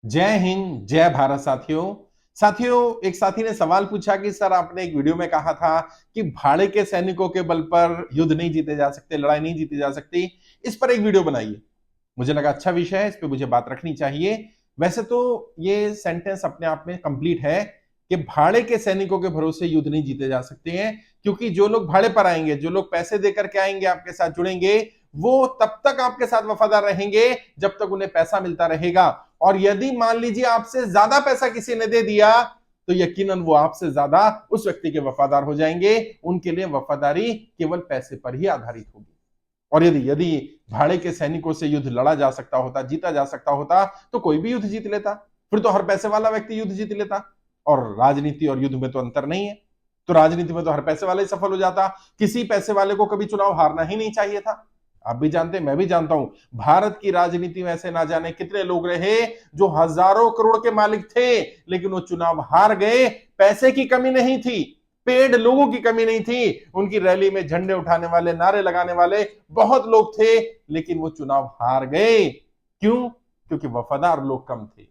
जय हिंद, जय भारत साथियों। एक साथी ने सवाल पूछा कि सर आपने एक वीडियो में कहा था कि भाड़े के सैनिकों के बल पर युद्ध नहीं जीते जा सकते, लड़ाई नहीं जीती जा सकती। इस पर एक वीडियो बनाइए। मुझे लगा अच्छा विषय है, इस पे मुझे बात रखनी चाहिए। वैसे तो ये सेंटेंस अपने आप में कंप्लीट है कि भाड़े के सैनिकों के भरोसे युद्ध नहीं जीते जा सकते हैं, क्योंकि जो लोग भाड़े पर आएंगे, जो लोग पैसे देकर के आएंगे, आपके साथ जुड़ेंगे, वो तब तक आपके साथ वफादार रहेंगे जब तक उन्हें पैसा मिलता रहेगा। और यदि मान लीजिए आपसे ज्यादा पैसा किसी ने दे दिया, तो यकीनन वो आपसे ज्यादा उस व्यक्ति के वफादार हो जाएंगे। उनके लिए वफादारी केवल पैसे पर ही आधारित होगी। और यदि यदि भाड़े के सैनिकों से युद्ध लड़ा जा सकता होता, जीता जा सकता होता, तो कोई भी युद्ध जीत लेता। फिर तो हर पैसे वाला व्यक्ति युद्ध जीत लेता। और राजनीति और युद्ध में तो अंतर नहीं है। तो राजनीति में तो हर पैसे वाला ही सफल हो जाता। किसी पैसे वाले को कभी चुनाव हारना ही नहीं चाहिए था। आप भी जानते, मैं भी जानता हूं, भारत की राजनीति में ऐसे ना जाने कितने लोग रहे जो हजारों करोड़ के मालिक थे, लेकिन वो चुनाव हार गए। पैसे की कमी नहीं थी, पेड लोगों की कमी नहीं थी। उनकी रैली में झंडे उठाने वाले, नारे लगाने वाले बहुत लोग थे, लेकिन वो चुनाव हार गए। क्यों? क्योंकि वफादार लोग कम थे।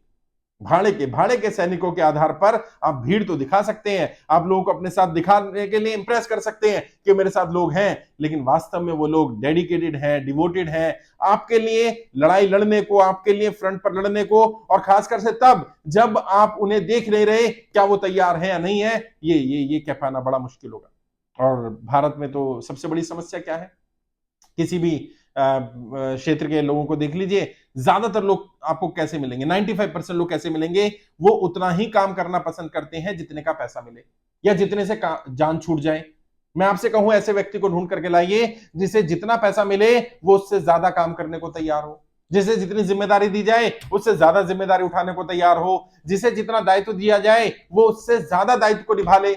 भाड़े के सैनिकों के आधार पर आप भीड़ तो दिखा सकते हैं, आप लोगों को अपने साथ दिखाने के लिए इंप्रेस कर सकते हैं कि मेरे साथ लोग हैं, लेकिन वास्तव में वो लोग डेडिकेटेड हैं, डिवोटेड हैं आपके लिए लड़ाई लड़ने को, आपके लिए फ्रंट पर लड़ने को। और खासकर से तब जब आप उन्हें देख नहीं रहे, क्या वो तैयार है या नहीं है, ये कह पाना बड़ा मुश्किल होगा। और भारत में तो सबसे बड़ी समस्या क्या है, किसी भी क्षेत्र के लोगों को देख लीजिए, ज्यादातर लोग आपको कैसे मिलेंगे, 95% लोग कैसे मिलेंगे, वो उतना ही काम करना पसंद करते हैं जितने का पैसा मिले या जितने से जान छूट जाए। मैं आपसे कहूं ऐसे व्यक्ति को ढूंढ करके लाइए जिसे जितना पैसा मिले वो उससे ज्यादा काम करने को तैयार हो, जिसे जितनी जिम्मेदारी दी जाए उससे ज्यादा जिम्मेदारी उठाने को तैयार हो, जिसे जितना दायित्व दिया जाए वो उससे ज्यादा दायित्व को निभा ले।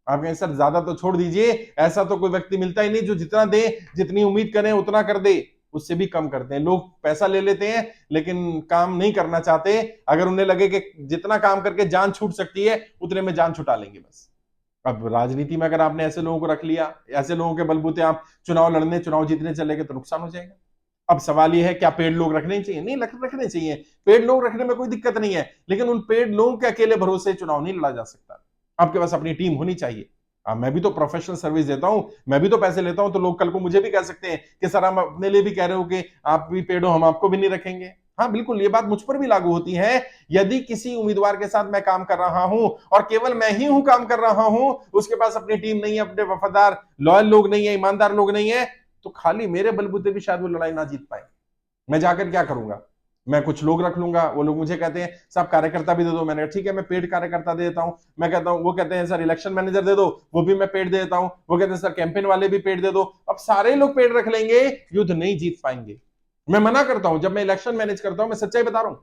आप कहें सर ज्यादा तो छोड़ दीजिए, ऐसा तो कोई व्यक्ति मिलता ही नहीं जो जितना दे, जितनी उम्मीद करें उतना कर दे। उससे भी कम करते हैं लोग, पैसा ले लेते हैं लेकिन काम नहीं करना चाहते। अगर उन्हें लगे कि जितना काम करके जान छूट सकती है उतने में जान छुटा लेंगे बस। अब राजनीति में अगर आपने ऐसे लोगों को रख लिया, ऐसे लोगों के बलबूते आप चुनाव लड़ने, चुनाव जीतने चले गए, तो नुकसान हो जाएगा। अब सवाल यह है क्या पेड़ लोग रखने चाहिए? नहीं, रखने चाहिए। पेड़ लोग रखने में कोई दिक्कत नहीं है, लेकिन उन पेड़ लोगों के अकेले भरोसे चुनाव नहीं लड़ा जा सकता। आपके पास अपनी टीम होनी चाहिए। मैं भी तो प्रोफेशनल सर्विस देता हूं, मैं भी तो पैसे लेता हूं, तो लोग कल को मुझे भी कह सकते हैं कि सर हम अपने लिए भी कह रहे हो कि आप भी पेड़ हो, हम आपको भी नहीं रखेंगे। हाँ बिल्कुल, ये बात मुझ पर भी लागू होती है। यदि किसी उम्मीदवार के साथ मैं काम कर रहा हूं और केवल मैं ही हूं काम कर रहा हूं, उसके पास अपनी टीम नहीं है, अपने वफादार लॉयल लोग नहीं है, ईमानदार लोग नहीं है, तो खाली मेरे बलबूते भी शायद वो लड़ाई ना जीत पाए। मैं जाकर क्या करूंगा? मैं कुछ लोग रख लूंगा, वो लोग मुझे कहते हैं साहब कार्यकर्ता भी दे दो। मैंने कहा ठीक है, मैं पेड कार्यकर्ता दे देता हूं। मैं कहता हूं, वो कहते हैं सर इलेक्शन मैनेजर दे दो, वो भी मैं पेड दे देता हूं। वो कहते हैं सर कैंपेन वाले भी पेड दे दो। अब सारे लोग पेड रख लेंगे, युद्ध नहीं जीत पाएंगे। मैं मना करता हूं, जब मैं इलेक्शन मैनेज करता हूं, मैं सच्चाई बता रहा हूं,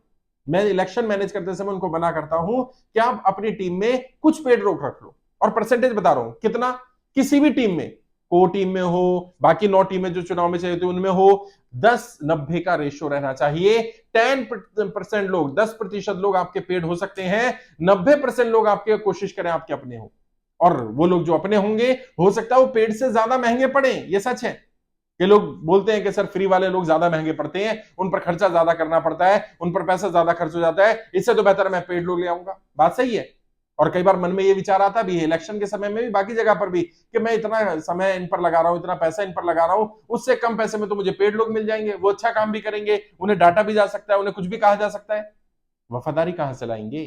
मैं इलेक्शन मैनेज करते समय उनको मना करता हूं कि आप अपनी टीम में कुछ पेड लोग रख लो। और परसेंटेज बता रहा हूं कितना, किसी भी टीम में, को टीम में हो, बाकी 9 टीमें जो चुनाव में चाहिए थी उनमें हो, 10-90 का रेशियो रहना चाहिए। 10% लोग, 10% लोग आपके पेड हो सकते हैं, 90% लोग आपके कोशिश करें आपके अपने हो। और वो लोग जो अपने होंगे, हो सकता है वो पेड से ज्यादा महंगे पड़े, ये सच है। ये लोग बोलते हैं कि सर फ्री वाले लोग ज्यादा महंगे पड़ते हैं, उन पर खर्चा ज्यादा करना पड़ता है, उन पर पैसा ज्यादा खर्च हो जाता है, इससे तो बेहतर मैं पेड लोग ले आऊंगा। बात सही है। और कई बार मन में ये विचार आता भी है, इलेक्शन के समय में भी, बाकी जगह पर भी, कि मैं इतना समय इन पर लगा रहा हूं, इतना पैसा इन पर लगा रहा हूं, उससे कम पैसे में तो मुझे पेड लोग मिल जाएंगे, वो अच्छा काम भी करेंगे, उन्हें डाटा भी जा सकता है, उन्हें कुछ भी कहा जा सकता है। वफादारी कहां से लाएंगे?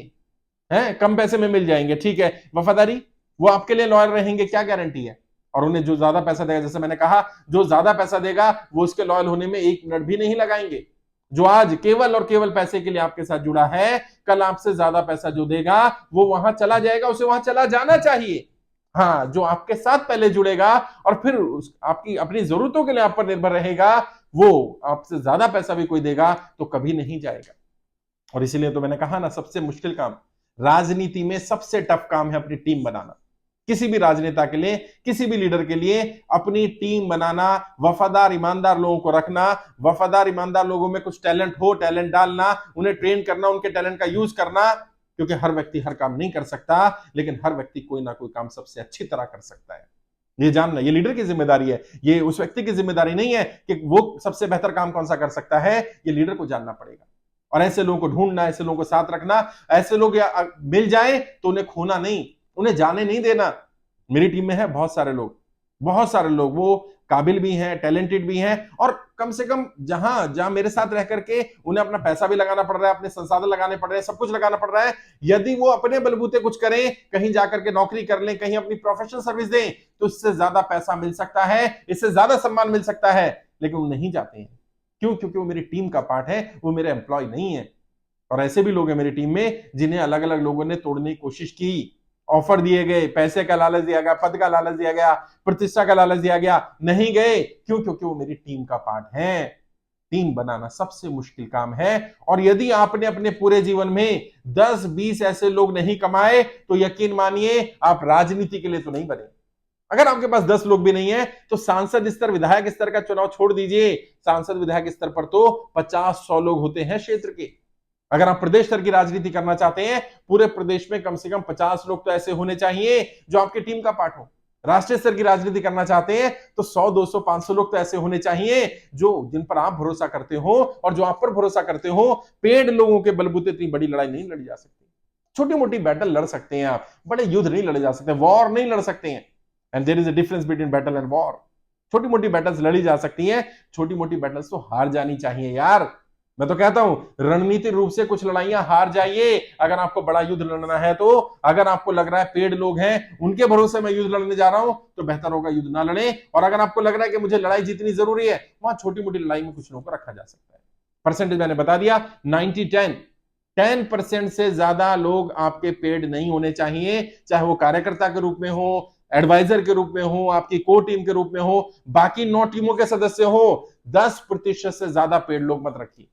हैं, कम पैसे में मिल जाएंगे, ठीक है, वफादारी, वो आपके लिए लॉयल रहेंगे, क्या गारंटी है? और उन्हें जो ज्यादा पैसा देगा, जैसे मैंने कहा, जो ज्यादा पैसा देगा वो उसके लॉयल होने में 1 मिनट भी नहीं लगाएंगे। जो आज केवल और केवल पैसे के लिए आपके साथ जुड़ा है, कल आपसे ज्यादा पैसा जो देगा वो वहां चला जाएगा, उसे वहां चला जाना चाहिए। हाँ, जो आपके साथ पहले जुड़ेगा और फिर आपकी अपनी जरूरतों के लिए आप पर निर्भर रहेगा, वो आपसे ज्यादा पैसा भी कोई देगा तो कभी नहीं जाएगा। और इसीलिए तो मैंने कहा ना, सबसे मुश्किल काम राजनीति में, सबसे टफ काम है अपनी टीम बनाना। किसी भी राजनेता के लिए, किसी भी लीडर के लिए अपनी टीम बनाना, वफादार ईमानदार लोगों को रखना, वफादार ईमानदार लोगों में कुछ टैलेंट हो, टैलेंट डालना, उन्हें ट्रेन करना, उनके टैलेंट का यूज करना। क्योंकि हर व्यक्ति हर काम नहीं कर सकता, लेकिन हर व्यक्ति कोई ना कोई काम सबसे अच्छी तरह कर सकता है। ये जानना, ये लीडर की जिम्मेदारी है, ये उस व्यक्ति की जिम्मेदारी नहीं है कि वो सबसे बेहतर काम कौन सा कर सकता है, ये लीडर को जानना पड़ेगा। और ऐसे लोगों को ढूंढना, ऐसे लोगों को साथ रखना, ऐसे लोग मिल जाए तो उन्हें खोना नहीं, उन्हें जाने नहीं देना। मेरी टीम में है बहुत सारे लोग, बहुत सारे लोग, वो काबिल भी हैं, टैलेंटेड भी हैं, और कम से कम जहां जहां मेरे साथ रह करके उन्हें अपना पैसा भी लगाना पड़ रहा है, अपने संसाधन लगाने पड़ रहे हैं, सब कुछ लगाना पड़ रहा है। यदि वो अपने बलबूते कुछ करें, कहीं जाकर के नौकरी कर लें, कहीं अपनी प्रोफेशनल सर्विस दें, तो इससे ज्यादा पैसा मिल सकता है, इससे ज्यादा सम्मान मिल सकता है, लेकिन वो नहीं जाते हैं। क्यों? क्योंकि वो मेरी टीम का पार्ट है, वो मेरे एम्प्लॉय नहीं है। और ऐसे भी लोग हैं मेरी टीम में जिन्हें अलग अलग लोगों ने तोड़ने की कोशिश की, ऑफर दिए गए, पैसे का लालच दिया गया, पद का लालच दिया गया, प्रतिष्ठा का लालच दिया गया, नहीं गए। क्यों? क्योंकि वो मेरी टीम का पार्ट है। टीम बनाना सबसे मुश्किल काम है, और यदि आपने अपने पूरे जीवन में 10-20 ऐसे लोग नहीं कमाए, तो यकीन मानिए आप राजनीति के लिए तो नहीं बने। अगर आपके पास 10 लोग भी नहीं है, तो सांसद स्तर, विधायक स्तर का चुनाव छोड़ दीजिए, सांसद विधायक स्तर पर तो 50-100 लोग होते हैं क्षेत्र के। अगर आप प्रदेश स्तर की राजनीति करना चाहते हैं, पूरे प्रदेश में कम से कम 50 लोग तो ऐसे होने चाहिए जो आपकी टीम का पार्ट हो। राष्ट्रीय स्तर की राजनीति करना चाहते हैं तो 100, 200, 500 लोग तो ऐसे होने चाहिए जो, जिन पर आप भरोसा करते हो, और जो आप पर भरोसा करते हो। पेड़ लोगों के बलबूते इतनी बड़ी लड़ाई नहीं लड़ी जा सकती। छोटी मोटी बैटल लड़ सकते हैं आप, बड़े युद्ध नहीं लड़े जा सकते, वॉर नहीं लड़ सकते हैं। And there is a difference between battle and war. छोटी मोटी बैटल्स लड़ी जा सकती हैं, छोटी मोटी बैटल्स तो हार जानी चाहिए यार। मैं तो कहता हूं रणनीतिक रूप से कुछ लड़ाइयां हार जाइए अगर आपको बड़ा युद्ध लड़ना है तो। अगर आपको लग रहा है पेड़ लोग हैं, उनके भरोसे मैं युद्ध लड़ने जा रहा हूं, तो बेहतर होगा युद्ध ना लड़े। और अगर आपको लग रहा है कि मुझे लड़ाई जीतनी जरूरी है, वहां छोटी मोटी लड़ाई में कुछ लोगों को रखा जा सकता है। परसेंटेज मैंने बता दिया, 90-10। 10% से ज्यादा लोग आपके पेड़ नहीं होने चाहिए, चाहे वो कार्यकर्ता के रूप में हो, एडवाइजर के रूप में हो, आपकी को टीम के रूप में हो, बाकी 9 टीमों के सदस्य हो। 10% से ज्यादा पेड़ लोग मत रखिए।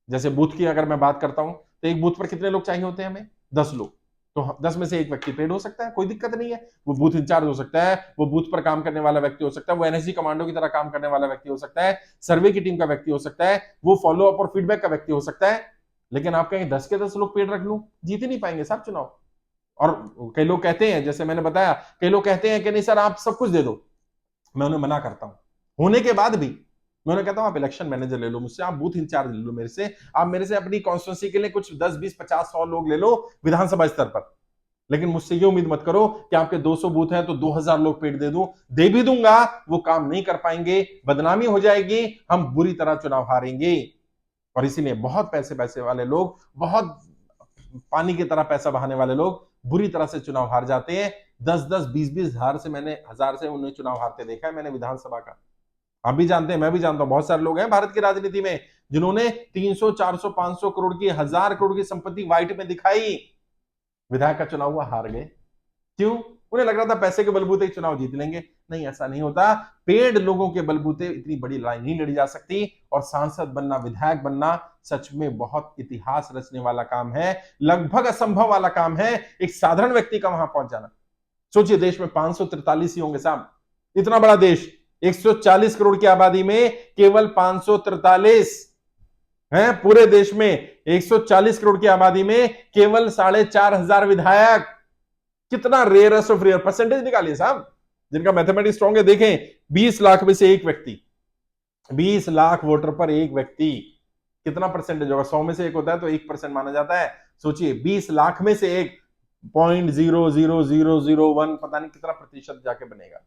जैसे बूथ की अगर मैं बात करता हूं, तो एक बूथ पर कितने लोग चाहिए होते हैं हमें? 10 लोग। तो 10 में से एक व्यक्ति पेड हो सकता है, कोई दिक्कत नहीं है। वो बूथ इंचार्ज हो सकता है, वो बूथ पर काम करने वाला व्यक्ति हो सकता है, वो एनएसजी कमांडो की तरह काम करने वाला व्यक्ति हो सकता है, सर्वे की टीम का व्यक्ति हो सकता है, वो फॉलो अप और फीडबैक का व्यक्ति हो सकता है। लेकिन आप कहें 10 के 10 लोग पेड रख लूं, जीत ही नहीं पाएंगे साहब चुनाव। और कई लोग कहते हैं, जैसे मैंने बताया, कई लोग कहते हैं कि नहीं सर आप सब कुछ दे दो। मैं उन्हें मना करता हूं, होने के बाद भी मैं उन्हें कहता हूं आप इलेक्शन मैनेजर ले लो मुझसे, आप बूथ इंचार्ज ले लो मेरे से, आप मेरे से अपनी कॉन्स्टिट्यूंसी के लिए कुछ 10, 20, 50, 100 लोग ले लो विधानसभा स्तर पर। लेकिन मुझसे ये उम्मीद मत करो कि आपके 200 बूथ हैं तो 2000 लोग पेड़ दे दूं। दे भी दूंगा, वो काम नहीं कर पाएंगे, बदनामी हो जाएगी, हम बुरी तरह चुनाव हारेंगे। और इसीलिए बहुत पैसे पैसे वाले लोग, बहुत पानी की तरह पैसा बहाने वाले लोग बुरी तरह से चुनाव हार जाते हैं। 10-10, 20-20 हजार से उन्हें चुनाव हारते देखा है मैंने विधानसभा का। आप भी जानते हैं, मैं भी जानता हूं, बहुत सारे लोग हैं भारत की राजनीति में जिन्होंने 300, 400, 500 करोड़ की, 1000 करोड़ की संपत्ति व्हाइट में दिखाई, विधायक का चुनाव हुआ हार गए। क्यों? उन्हें लग रहा था पैसे के बलबूते ही चुनाव जीत लेंगे। नहीं, ऐसा नहीं होता। पेड़ लोगों के बलबूते इतनी बड़ी लड़ाई नहीं लड़ी जा सकती। और सांसद बनना, विधायक बनना सच में बहुत इतिहास रचने वाला काम है, लगभग असंभव वाला काम है एक साधारण व्यक्ति का वहां पहुंच जाना। सोचिए, देश में 543 ही होंगे साहब, इतना बड़ा देश, 140 करोड़ की आबादी में केवल 543 हैं। पूरे देश में 140 करोड़ की आबादी में केवल 4,500 विधायक। कितना रेयरेस्ट ऑफ रेयर। परसेंटेज निकालिए साहब, जिनका मैथमेटिक्स स्ट्रॉन्ग है, देखें 20 लाख में से एक व्यक्ति, 20 लाख वोटर पर एक व्यक्ति, कितना परसेंटेज होगा? 100 में से एक होता है तो 1% माना जाता है। सोचिए 20 लाख में से एक, 0.00001 पता नहीं कितना प्रतिशत जाके बनेगा।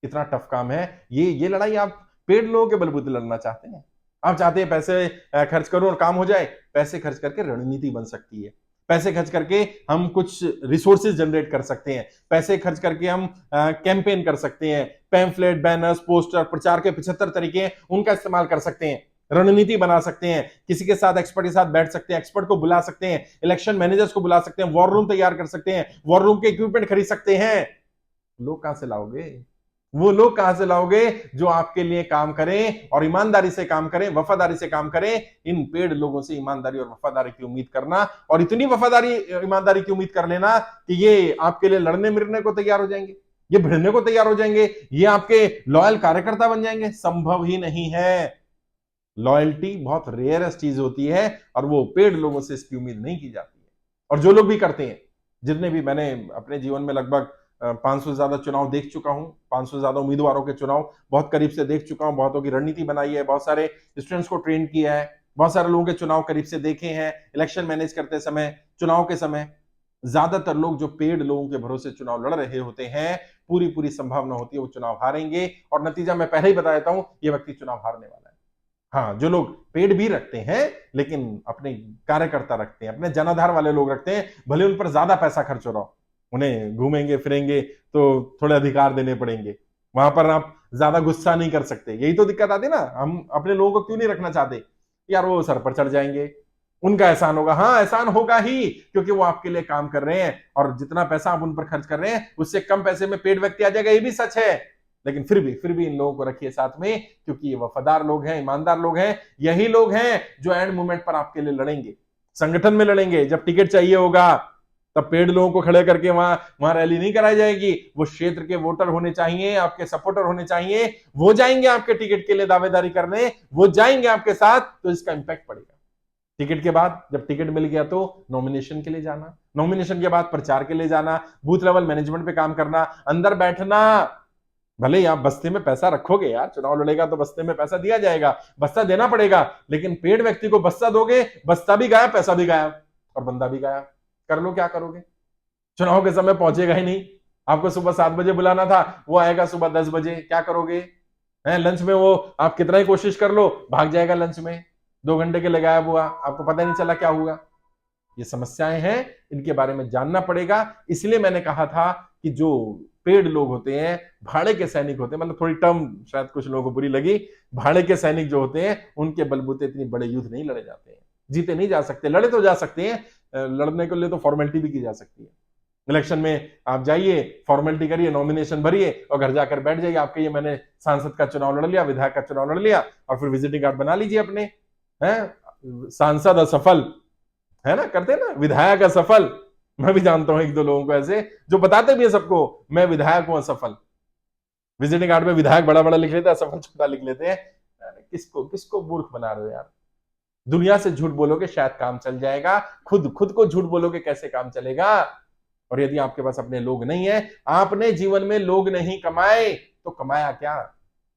कितना टफ काम है ये लड़ाई आप पेड़ लोगों के बलबूते लड़ना चाहते हैं। आप चाहते हैं पैसे खर्च करो और काम हो जाए। पैसे खर्च करके रणनीति बन सकती है, पैसे खर्च करके हम कुछ रिसोर्सेज जनरेट कर सकते हैं, पैसे खर्च करके हम कैंपेन कर सकते हैं, पैम्फलेट, बैनर्स, पोस्टर, प्रचार के 75 तरीके हैं, उनका इस्तेमाल कर सकते हैं, रणनीति बना सकते हैं, किसी के साथ, एक्सपर्ट के साथ बैठ सकते हैं, एक्सपर्ट को बुला सकते हैं, इलेक्शन मैनेजर्स को बुला सकते हैं, वॉर रूम तैयार कर सकते हैं, वॉर रूम के इक्विपमेंट खरीद सकते हैं। लोग कहां से लाओगे? वो लोग कहां से लाओगे जो आपके लिए काम करें और ईमानदारी से काम करें, वफादारी से काम करें। इन पेड़ लोगों से ईमानदारी और वफादारी की उम्मीद करना, और इतनी वफादारी ईमानदारी की उम्मीद कर लेना कि ये आपके लिए लड़ने मिलने को तैयार हो जाएंगे, ये भिड़ने को तैयार हो जाएंगे, ये आपके लॉयल कार्यकर्ता बन जाएंगे, संभव ही नहीं है। लॉयल्टी बहुत रेयरेस्ट चीज होती है और वो पेड़ लोगों से इसकी उम्मीद नहीं की जाती है। और जो लोग भी करते हैं, जितने भी, मैंने अपने जीवन में लगभग 500 से ज्यादा चुनाव देख चुका हूं, 500 से ज्यादा उम्मीदवारों के चुनाव बहुत करीब से देख चुका हूं, बहुतों की रणनीति बनाई है, बहुत सारे स्टूडेंट्स को ट्रेन किया है। बहुत सारे लोगों के चुनाव करीब से देखे हैं, इलेक्शन मैनेज करते समय, चुनाव के समय ज्यादातर लोग जो पेड लोगों के भरोसे चुनाव लड़ रहे होते हैं, पूरी पूरी संभावना होती है वो चुनाव हारेंगे, और नतीजा मैं पहले ही बता देता हूं, ये व्यक्ति चुनाव हारने वाला है। हाँ, जो लोग पेड भी रखते हैं लेकिन अपने कार्यकर्ता रखते हैं, अपने जनाधार वाले लोग रखते हैं, भले उन पर ज्यादा पैसा खर्च हो रहा हो, उन्हें घूमेंगे फिरेंगे तो थोड़े अधिकार देने पड़ेंगे, वहां पर आप ज्यादा गुस्सा नहीं कर सकते। यही तो दिक्कत आती ना, हम अपने लोगों को क्यों नहीं रखना चाहते, यार वो सर पर चढ़ जाएंगे, उनका एहसान होगा। हाँ, एहसान होगा ही, क्योंकि वो आपके लिए काम कर रहे हैं, और जितना पैसा आप उन पर खर्च कर रहे हैं उससे कम पैसे में पेड व्यक्ति आ जाएगा, ये भी सच है। लेकिन फिर भी इन लोगों को रखिए साथ में, क्योंकि ये वफादार लोग हैं, ईमानदार लोग हैं, यही लोग हैं जो एंड मोमेंट पर आपके लिए लड़ेंगे, संगठन में लड़ेंगे। जब टिकट चाहिए होगा तब पेड लोगों को खड़े करके वहां रैली नहीं कराई जाएगी, वो क्षेत्र के वोटर होने चाहिए, आपके सपोर्टर होने चाहिए, वो जाएंगे आपके टिकट के लिए दावेदारी करने, वो जाएंगे आपके साथ, तो इसका इंपैक्ट पड़ेगा। टिकट के बाद जब टिकट मिल गया तो नॉमिनेशन के लिए जाना, नॉमिनेशन के बाद प्रचार के लिए जाना, बूथ लेवल मैनेजमेंट पे काम करना, अंदर बैठना। भले ही आप बस्ते में पैसा रखोगे, यार चुनाव लड़ेगा तो बस्ते में पैसा दिया जाएगा, बस्ता देना पड़ेगा, लेकिन पेड व्यक्ति को बस्ता दोगे, बस्ता भी गायब, पैसा भी गायब, और बंदा भी गायब। कर लो, क्या करोगे? चुनाव के समय पहुंचेगा ही नहीं, आपको सुबह 7 बजे बुलाना था, वो आएगा सुबह 10 बजे, क्या करोगे? लंच में वो आप कितना ही कोशिश कर लो, भाग जाएगा लंच में, 2 घंटे के लिए गायब हुआ, आपको पता नहीं चला क्या हुआ। ये समस्याएं हैं, इनके बारे में जानना पड़ेगा। इसलिए मैंने कहा था कि जो पेड लोग होते हैं, भाड़े के सैनिक होते हैं, मतलब थोड़ी टर्म शायद कुछ लोगों को बुरी लगी, भाड़े के सैनिक जो होते हैं उनके बलबूते इतनी बड़े युद्ध नहीं लड़े जाते हैं, जीते नहीं जा सकते। लड़े तो जा सकते हैं, लड़ने के लिए तो फॉर्मेलिटी भी की जा सकती है। इलेक्शन में आप जाइए, फॉर्मेलिटी करिए, नॉमिनेशन भरिए और घर जाकर बैठ जाइए, आपके ये मैंने सांसद का चुनाव लड़ लिया, विधायक का चुनाव लड़ लिया, और फिर विजिटिंग कार्ड बना लीजिए अपने, हैं सांसद असफल, है ना, करते ना, विधायक असफल। मैं भी जानता हूं 1-2 लोगों को ऐसे जो बताते भी है सबको, मैं विधायक हूं असफल, विजिटिंग कार्ड में विधायक बड़ा बड़ा लिख लेते हैं, असफल छोटा लिख लेते हैं। किसको किसको मूर्ख बना रहे हो यार? दुनिया से झूठ बोलोगे शायद काम चल जाएगा, खुद को झूठ बोलोगे कैसे काम चलेगा? और यदि आपके पास अपने लोग नहीं है, आपने जीवन में लोग नहीं कमाए, तो कमाया क्या?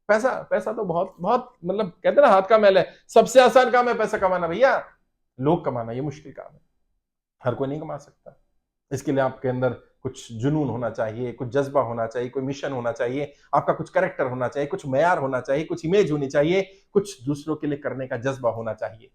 पैसा पैसा तो बहुत बहुत, मतलब कहते ना हाथ का मैल है, सबसे आसान काम है पैसा कमाना भैया, लोग कमाना ये मुश्किल काम है, हर कोई नहीं कमा सकता। इसके लिए आपके अंदर कुछ जुनून होना चाहिए, कुछ जज्बा होना चाहिए, कोई मिशन होना चाहिए, आपका कुछ कैरेक्टर होना चाहिए, कुछ मेयार होना चाहिए, कुछ इमेज होनी चाहिए, कुछ दूसरों के लिए करने का जज्बा होना चाहिए।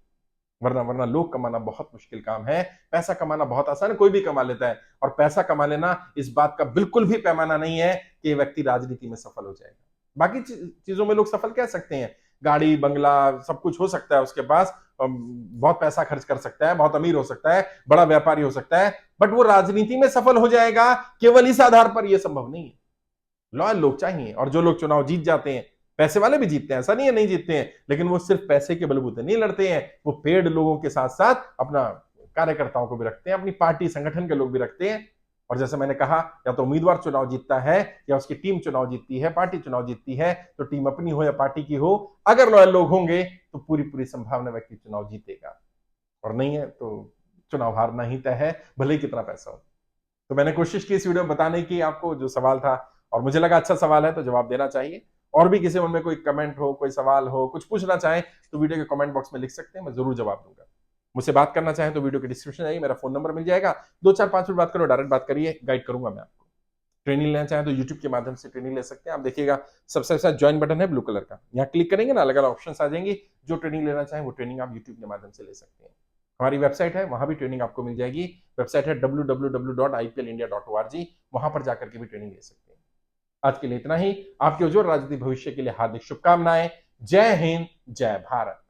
वरना लोग कमाना बहुत मुश्किल काम है, पैसा कमाना बहुत आसान है, कोई भी कमा लेता है। और पैसा कमा लेना इस बात का बिल्कुल भी पैमाना नहीं है कि ये व्यक्ति राजनीति में सफल हो जाएगा। बाकी चीजों में लोग सफल कह सकते हैं, गाड़ी बंगला सब कुछ हो सकता है उसके पास, बहुत पैसा खर्च कर सकता है, बहुत अमीर हो सकता है, बड़ा व्यापारी हो सकता है, बट वो राजनीति में सफल हो जाएगा केवल इस आधार पर, यह संभव नहीं है। लॉयल लोग चाहिए, और जो लोग चुनाव जीत जाते हैं, पैसे वाले भी जीतते हैं, ऐसा नहीं है नहीं जीतते हैं, लेकिन वो सिर्फ पैसे के बलबूते नहीं लड़ते हैं, वो पेड लोगों के साथ साथ अपना कार्यकर्ताओं को भी रखते हैं, अपनी पार्टी संगठन के लोग भी रखते हैं। और जैसे मैंने कहा, या तो उम्मीदवार चुनाव जीतता है, या उसकी टीम चुनाव जीतती है, पार्टी चुनाव जीतती है, तो टीम अपनी हो या पार्टी की हो, अगर लॉयल लोग होंगे तो पूरी पूरी संभावना व्यक्ति चुनाव जीतेगा, और नहीं है तो चुनाव हारना ही तय है, भले ही कितना पैसा हो। तो मैंने कोशिश की इस वीडियो में बताने की आपको जो सवाल था, और मुझे लगा अच्छा सवाल है तो जवाब देना चाहिए। और भी किसी मन में कोई कमेंट हो, कोई सवाल हो, कुछ पूछना चाहें तो वीडियो के कमेंट बॉक्स में लिख सकते हैं, मैं जरूर जवाब दूंगा। मुझसे बात करना चाहें तो वीडियो के डिस्क्रिप्शन में मेरा फोन नंबर मिल जाएगा, 2-4-5 मिनट बात करो, डायरेक्ट बात करिए, गाइड करूंगा मैं आपको। ट्रेनिंग लेना चाहें तो यूट्यूब के माध्यम से ट्रेनिंग ले सकते हैं। आप देखिएगा सबसे अच्छा ज्वाइन बटन है ब्लू कलर का, यहाँ क्लिक करेंगे ना, अलग अलग ऑप्शन आ जाएंगे, जो ट्रेनिंग लेना चाहें वो ट्रेनिंग आप यूट्यूब के माध्यम से ले सकते हैं। हमारी वेबसाइट है, वहां भी ट्रेनिंग आपको मिल जाएगी, वेबसाइट है www.iplindia.org, वहां पर जाकर के भी ट्रेनिंग ले सकते हैं। आज के लिए इतना ही, आपके उज्जवल राजनीतिक भविष्य के लिए हार्दिक शुभकामनाएं। जय हिंद, जय भारत।